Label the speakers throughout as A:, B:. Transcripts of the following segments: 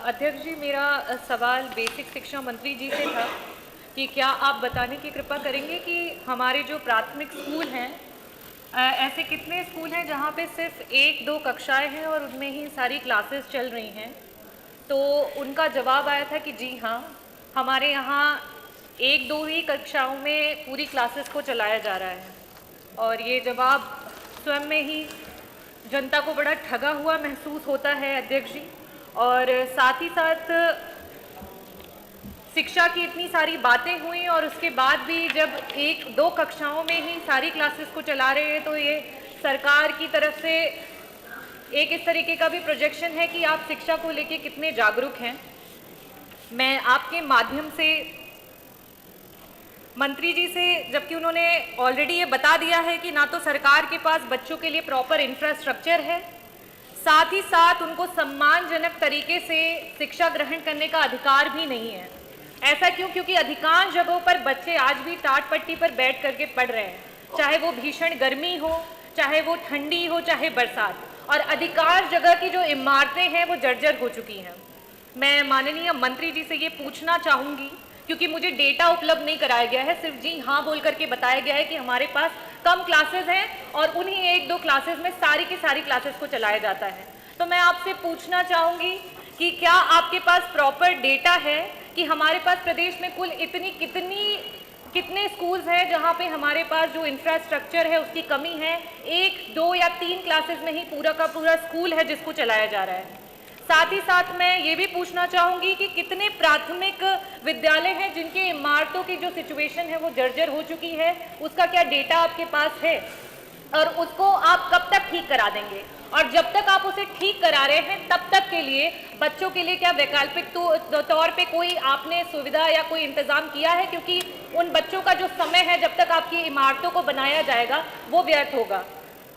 A: अध्यक्ष जी, मेरा सवाल बेसिक शिक्षा मंत्री जी से था कि क्या आप बताने की कृपा करेंगे कि हमारे जो प्राथमिक स्कूल हैं, ऐसे कितने स्कूल हैं जहाँ पे सिर्फ 1-2 कक्षाएं हैं और उनमें ही सारी क्लासेस चल रही हैं। तो उनका जवाब आया था कि जी हाँ, हमारे यहाँ 1-2 ही कक्षाओं में पूरी क्लासेस को चलाया जा रहा है। और ये जवाब स्वयं में ही जनता को बड़ा ठगा हुआ महसूस होता है अध्यक्ष जी। और साथ ही साथ शिक्षा की इतनी सारी बातें हुई और उसके बाद भी जब 1-2 कक्षाओं में ही सारी क्लासेस को चला रहे हैं, तो ये सरकार की तरफ से एक इस तरीके का भी प्रोजेक्शन है कि आप शिक्षा को लेके कितने जागरूक हैं। मैं आपके माध्यम से मंत्री जी से, जबकि उन्होंने ऑलरेडी ये बता दिया है कि ना तो सरकार के पास बच्चों के लिए प्रॉपर इंफ्रास्ट्रक्चर है, साथ ही साथ उनको सम्मानजनक तरीके से शिक्षा ग्रहण करने का अधिकार भी नहीं है। ऐसा क्यों? क्योंकि अधिकांश जगहों पर बच्चे आज भी टाट पट्टी पर बैठ करके पढ़ रहे हैं, चाहे वो भीषण गर्मी हो, चाहे वो ठंडी हो, चाहे बरसात। और अधिकांश जगह की जो इमारतें हैं वो जर्जर हो चुकी हैं। मैं माननीय मंत्री जी से ये पूछना चाहूँगी, क्योंकि मुझे डेटा उपलब्ध नहीं कराया गया है, सिर्फ जी हाँ बोल करके बताया गया है कि हमारे पास कम क्लासेस हैं और उन्हीं 1-2 क्लासेस में सारी की सारी क्लासेस को चलाया जाता है। तो मैं आपसे पूछना चाहूँगी कि क्या आपके पास प्रॉपर डेटा है कि हमारे पास प्रदेश में कुल कितने स्कूल्स हैं जहाँ पे हमारे पास जो इंफ्रास्ट्रक्चर है उसकी कमी है, 1-2 या 3 क्लासेस में ही पूरा का पूरा स्कूल है जिसको चलाया जा रहा है। साथ ही साथ मैं ये भी पूछना चाहूँगी कि कितने प्राथमिक विद्यालय हैं जिनके इमारतों की जो सिचुएशन है वो जर्जर हो चुकी है, उसका क्या डेटा आपके पास है और उसको आप कब तक ठीक करा देंगे? और जब तक आप उसे ठीक करा रहे हैं तब तक के लिए बच्चों के लिए क्या वैकल्पिक तौर पे कोई आपने सुविधा या कोई इंतजाम किया है? क्योंकि उन बच्चों का जो समय है जब तक आपकी इमारतों को बनाया जाएगा वो व्यर्थ होगा।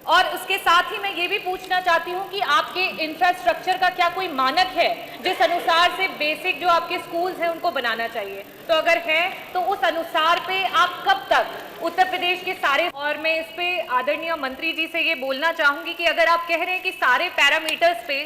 A: और उसके साथ ही मैं ये भी पूछना चाहती हूँ कि आपके इंफ्रास्ट्रक्चर का क्या कोई मानक है जिस अनुसार से बेसिक जो आपके स्कूल्स हैं उनको बनाना चाहिए? तो अगर है तो उस अनुसार पे आप कब तक उत्तर प्रदेश के सारे, और मैं इस पे आदरणीय मंत्री जी से ये बोलना चाहूँगी कि अगर आप कह रहे हैं कि सारे पैरामीटर्स पे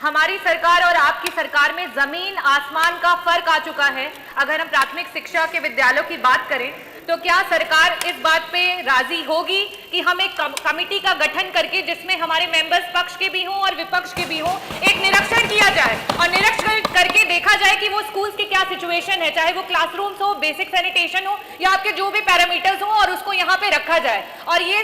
A: हमारी सरकार और आपकी सरकार में जमीन आसमान का फर्क आ चुका है, अगर हम प्राथमिक शिक्षा के विद्यालयों की बात करें, तो क्या सरकार इस बात पे राजी होगी कि हम एक कमेटी का गठन करके, जिसमें हमारे मेंबर्स पक्ष के भी हों और विपक्ष के भी हों, एक निरीक्षण किया जाए और निरीक्षण करके देखा जाए कि वो स्कूल्स की क्या सिचुएशन है, चाहे वो क्लासरूम्स हो, बेसिक सैनिटेशन हो या आपके जो भी पैरामीटर्स हो, और उसको यहाँ पे रखा जाए। और ये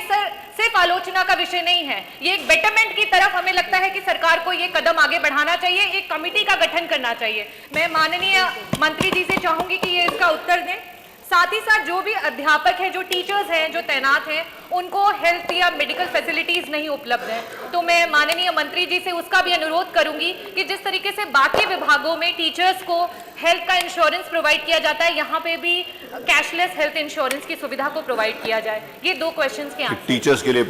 A: सिर्फ आलोचना का विषय नहीं है, ये एक बेटरमेंट की तरफ हमें लगता है कि सरकार को ये कदम आगे बढ़ाना चाहिए, एक कमेटी का गठन करना चाहिए। मैं माननीय मंत्री जी से चाहूंगी कि ये इसका उत्तर दें। साथ ही साथ जो भी अध्यापक हैं, जो टीचर्स हैं, जो तैनात हैं, उनको हेल्थ या मेडिकल फैसिलिटीज़ नहीं उपलब्ध हैं। तो मैं माननीय मंत्री जी से उसका भी अनुरोध करूंगी कि जिस तरीके से बाकी विभागों में टीचर्स को हेल्थ का इंश्योरेंस प्रोवाइड किया जाता है, यहाँ पे भी कैशलेस हेल्थ इंश्योरेंस की सुविधा को प्रोवाइड किया जाए। ये 2 क्वेश्चंस के आंसर
B: टीचर्स के लिए